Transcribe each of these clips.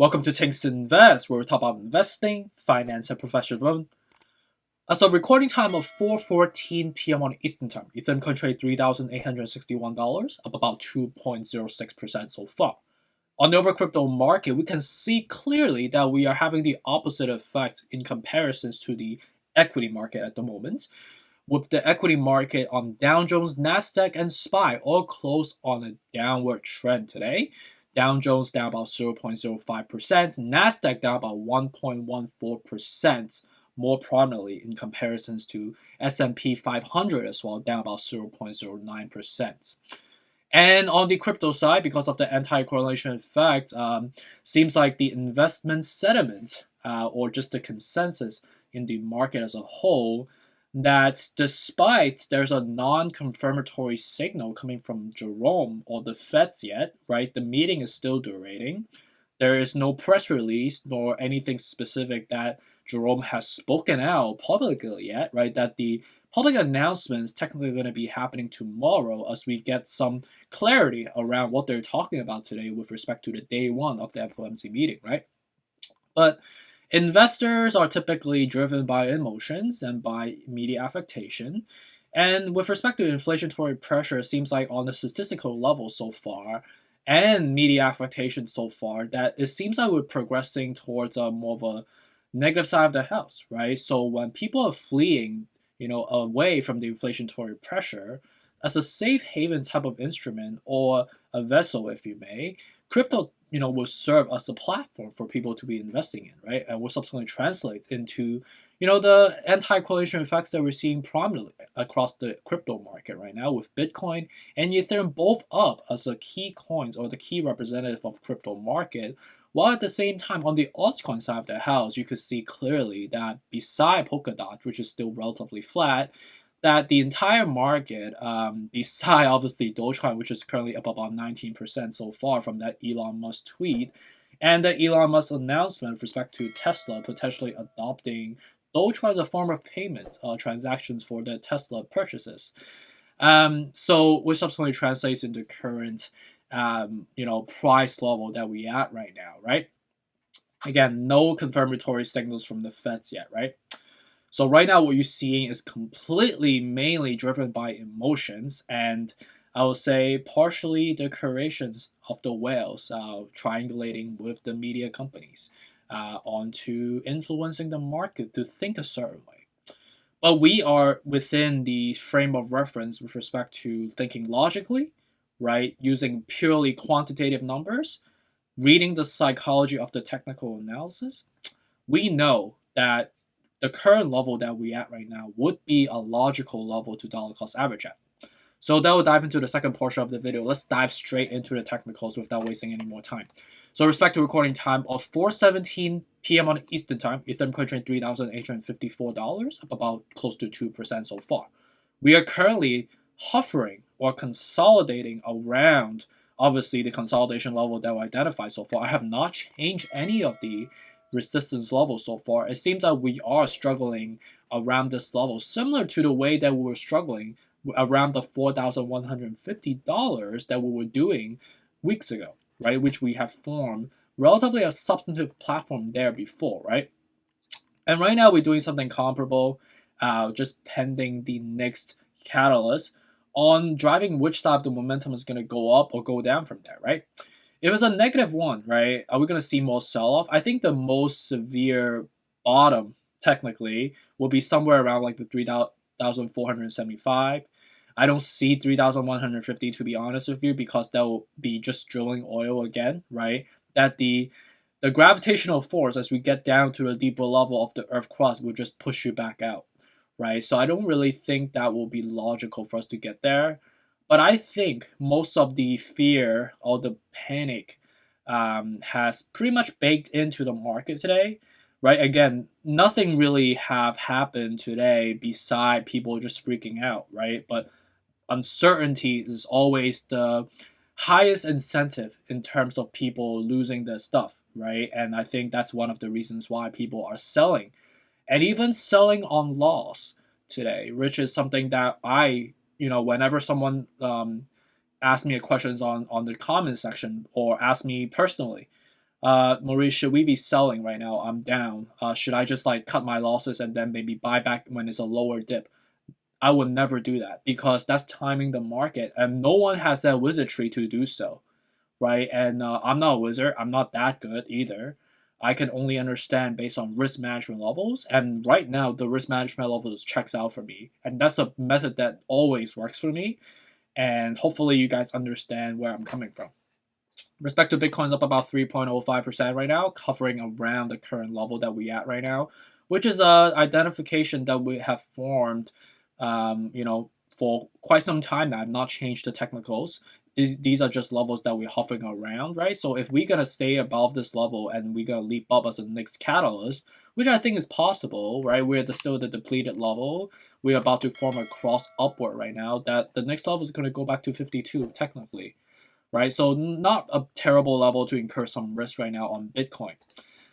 Welcome to Things Invest, where we talk about investing, finance, and professional development. As of recording time of 4:14 p.m. on Eastern Time, Ethereum can trade $3,861, up about 2.06% so far. On the overall crypto market, we can see clearly that we are having the opposite effect in comparisons to the equity market at the moment, with the equity market on Dow Jones, Nasdaq, and SPY all close on a downward trend today. Dow Jones down about 0.05%, Nasdaq down about 1.14%, more prominently in comparisons to S&P 500 as well, down about 0.09%. And on the crypto side, because of the anti-correlation effect, seems like the investment sentiment or just the consensus in the market as a whole, that despite there's a non-confirmatory signal coming from Jerome or the Feds yet, right? The meeting is still durating. There is no press release nor anything specific that Jerome has spoken out publicly yet, right? That the public announcement is technically going to be happening tomorrow as we get some clarity around what they're talking about today with respect to the day one of the FOMC meeting, right? But investors are typically driven by emotions and by media affectation. And with respect to inflationary pressure, it seems like on the statistical level so far and media affectation so far, that it seems like we're progressing towards a more of a negative side of the house, right? So when people are fleeing, away from the inflationary pressure, as a safe haven type of instrument or a vessel, if you may, crypto will serve as a platform for people to be investing in, right? And will subsequently translate into, the anti-correlation effects that we're seeing prominently across the crypto market right now, with Bitcoin and Ethereum both up as the key coins or the key representative of crypto market. While at the same time, on the altcoin side of the house, you could see clearly that beside polkadot, which is still relatively flat, that the entire market, beside obviously Dogecoin, which is currently up about 19% so far from that Elon Musk tweet, and the Elon Musk announcement with respect to Tesla potentially adopting Dogecoin as a form of payment transactions for the Tesla purchases. So which subsequently translates into current, price level that we at right now, right? Again, no confirmatory signals from the Feds yet, right? So right now what you're seeing is completely mainly driven by emotions, and I would say partially the creations of the whales triangulating with the media companies onto influencing the market to think a certain way. But we are within the frame of reference with respect to thinking logically, right? Using purely quantitative numbers, reading the psychology of the technical analysis. We know that the current level that we at right now would be a logical level to dollar cost average at. So that will dive into the second portion of the video. Let's dive straight into the technicals without wasting any more time. So respect to recording time of 4:17 p.m. on Eastern Time, Ethereum coin trade $3,854, up about close to 2% so far. We are currently hovering or consolidating around, obviously, the consolidation level that we identified so far. I have not changed any of the resistance level so far. It seems that we are struggling around this level, similar to the way that we were struggling around the $4,150 that we were doing weeks ago, right? Which we have formed relatively a substantive platform there before, right? And right now we're doing something comparable, just pending the next catalyst on driving which side of the momentum is going to go up or go down from there, right? It was a -1, right? Are we going to see more sell-off? I think the most severe bottom, technically, will be somewhere around like the 3,475. I don't see 3,150 to be honest with you, because that will be just drilling oil again, right? That the gravitational force as we get down to a deeper level of the Earth crust will just push you back out, right? So I don't really think that will be logical for us to get there. But I think most of the fear or the panic has pretty much baked into the market today, right? Again, nothing really have happened today beside people just freaking out, right? But uncertainty is always the highest incentive in terms of people losing their stuff, right? And I think that's one of the reasons why people are selling, and even selling on loss today, which is something that whenever someone asks me questions on the comment section or asks me personally, Maurice, should we be selling right now? I'm down. Should I just like cut my losses and then maybe buy back when it's a lower dip? I would never do that because that's timing the market, and no one has that wizardry to do so, right? And I'm not a wizard. I'm not that good either. I can only understand based on risk management levels, and right now the risk management levels checks out for me, and that's a method that always works for me. And hopefully you guys understand where I'm coming from. Respect to Bitcoin's up about 3.05% right now, hovering around the current level that we at right now, which is a identification that we have formed, for quite some time now. I've not changed the technicals. These are just levels that we're hovering around, right? So if we're gonna stay above this level and we're gonna leap up as the next catalyst, which I think is possible, right? We're still at the depleted level. We're about to form a cross upward right now. That the next level is gonna go back to 52 technically, right? So not a terrible level to incur some risk right now on Bitcoin.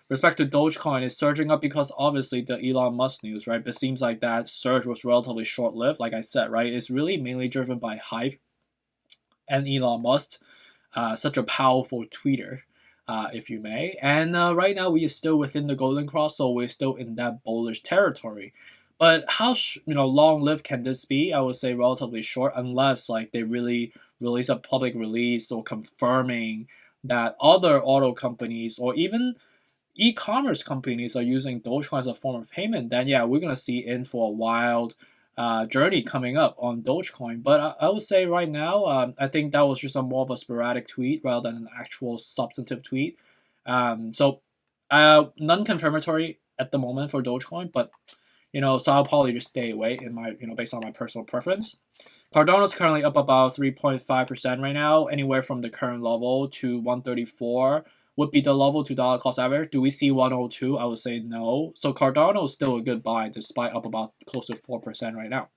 Respect to Dogecoin is surging up because obviously the Elon Musk news, right? But it seems like that surge was relatively short-lived, like I said, right? It's really mainly driven by hype and Elon Musk, such a powerful tweeter, if you may. And right now we are still within the golden cross, so we're still in that bullish territory. But how long-lived can this be? I would say relatively short, unless like they really release a public release or confirming that other auto companies or even e-commerce companies are using Dogecoin as a form of payment. Then yeah, we're gonna see in for a wild journey coming up on Dogecoin. But I would say right now, I think that was just more of a sporadic tweet rather than an actual substantive tweet. So non-confirmatory at the moment for Dogecoin, but so I'll probably just stay away in my based on my personal preference. Cardano is currently up about 3.5% right now, anywhere from the current level to 134 would be the level to dollar cost average. Do we see 102? I would say no. So Cardano is still a good buy despite up about close to 4% right now.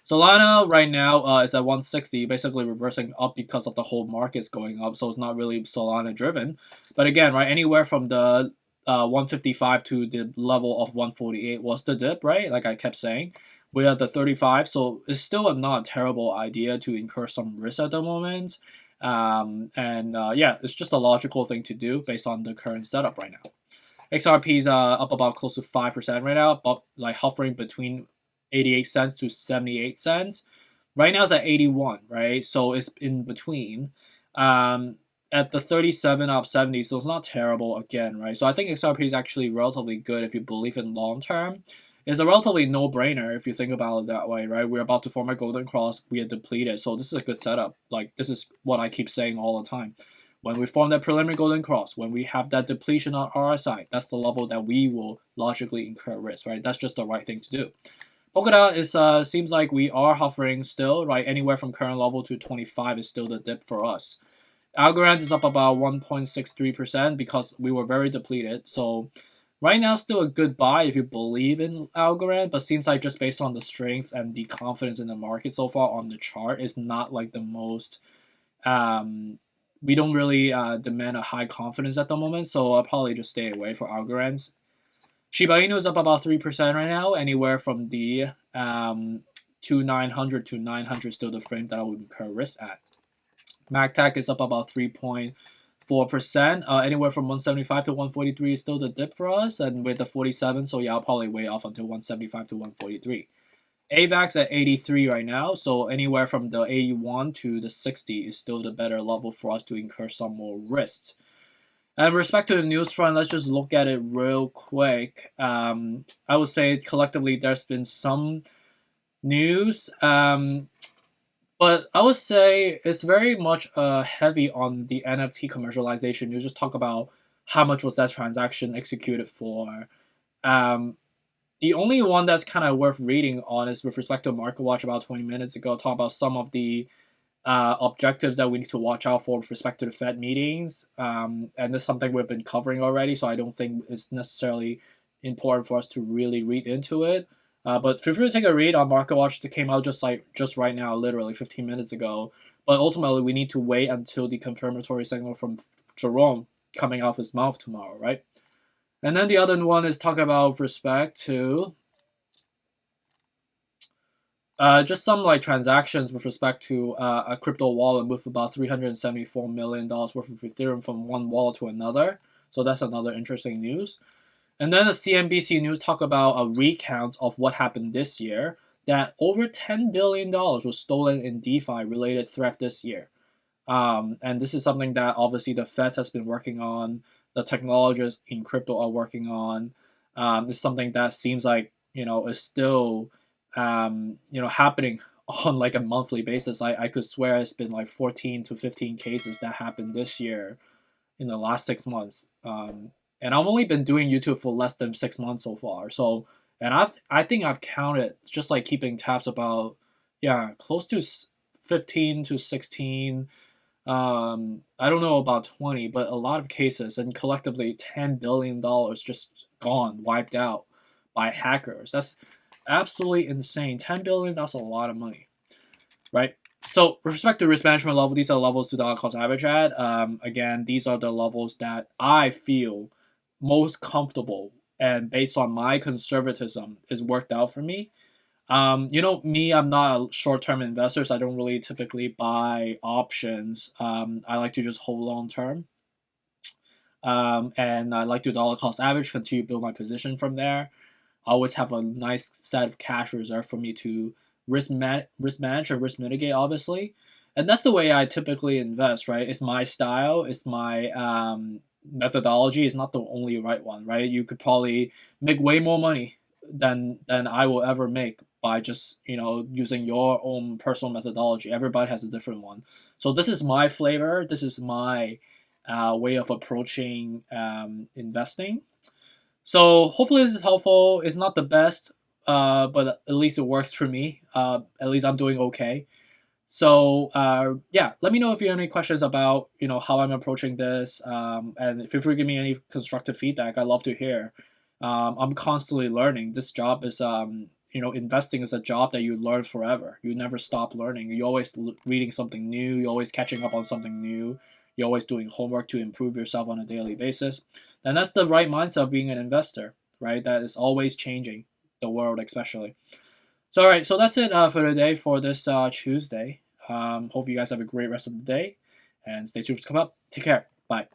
Solana right now is at 160, basically reversing up because of the whole market's going up. So it's not really Solana driven. But again, right, anywhere from the 155 to the level of 148 was the dip, right? Like I kept saying. We are at the 35, so it's still not a terrible idea to incur some risk at the moment. Yeah, it's just a logical thing to do based on the current setup right now. XRP is up about close to 5% right now, but like hovering between 88 cents to 78 cents. Right now it's at 81, right? So it's in between. At the 37 out of 70, so it's not terrible again, right? So I think XRP is actually relatively good if you believe in long term. It's a relatively no-brainer if you think about it that way, right? We're about to form a golden cross. We are depleted, so this is a good setup. Like, this is what I keep saying all the time. When we form that preliminary golden cross, when we have that depletion on our side, that's the level that we will logically incur risk, right? That's just the right thing to do. Polkadot is seems like we are hovering still, right? Anywhere from current level to 25 is still the dip for us. Algorand is up about 1.63% because we were very depleted, so right now, still a good buy if you believe in Algorand, but seems like just based on the strengths and the confidence in the market so far on the chart, is not like the most. We don't really demand a high confidence at the moment, so I'll probably just stay away for Algorands. Shiba Inu is up about 3% right now, anywhere from the 2900 to 900 still the frame that I would incur risk at. MagTac is up about 3.4%, anywhere from 175 to 143 is still the dip for us, and with the 47, so yeah, I'll probably wait off until 175 to 143. AVAX at 83 right now, so anywhere from the 81 to the 60 is still the better level for us to incur some more risks. And with respect to the news front, let's just look at it real quick. I would say collectively there's been some news. But I would say it's very much heavy on the NFT commercialization. You just talk about how much was that transaction executed for. The only one that's kind of worth reading on is with respect to MarketWatch about 20 minutes ago, talk about some of the objectives that we need to watch out for with respect to the Fed meetings. And this is something we've been covering already, so I don't think it's necessarily important for us to really read into it. But feel free to take a read on MarketWatch that came out just right now, literally 15 minutes ago. But ultimately, we need to wait until the confirmatory signal from Jerome coming off his mouth tomorrow, right? And then the other one is talk about respect to Just some like transactions with respect to a crypto wallet with about $374 million worth of Ethereum from one wallet to another. So that's another interesting news. And then the CNBC News talk about a recount of what happened this year, that over $10 billion was stolen in DeFi related theft this year. And this is something that obviously the Fed has been working on, the technologists in crypto are working on. It's something that seems like, is still, happening on like a monthly basis. I could swear it's been like 14 to 15 cases that happened this year in the last 6 months. And I've only been doing YouTube for less than 6 months so far. So, and I think I've counted, just like keeping tabs, about, close to 15 to 16. I don't know about 20, but a lot of cases, and collectively $10 billion just gone, wiped out by hackers. That's absolutely insane. 10 billion, that's a lot of money, right? So with respect to risk management level, these are levels to dollar cost average at. Again, these are the levels that I feel most comfortable, and based on my conservatism, is worked out for me. Me, I'm not a short-term investor, so I don't really typically buy options. I like to just hold long term. And I like to dollar cost average, continue to build my position from there. I always have a nice set of cash reserve for me to risk manage or risk mitigate, obviously. And that's the way I typically invest, right? It's my style, it's my methodology. It's not the only right one, right? You could probably make way more money than I will ever make by just using your own personal methodology. Everybody has a different one. So this is my flavor. This is my way of approaching investing. So hopefully this is helpful. It's not the best, but at least it works for me. At least I'm doing okay. So let me know if you have any questions about how I'm approaching this, and feel free to give me any constructive feedback. I love to hear. I'm constantly learning. This job is investing is a job that you learn forever. You never stop learning. You're always reading something new. You're always catching up on something new. You're always doing homework to improve yourself on a daily basis. And that's the right mindset of being an investor, right? That is always changing, the world especially. So, all right, so that's it for today, for this Tuesday. Hope you guys have a great rest of the day, and stay tuned to come up. Take care. Bye.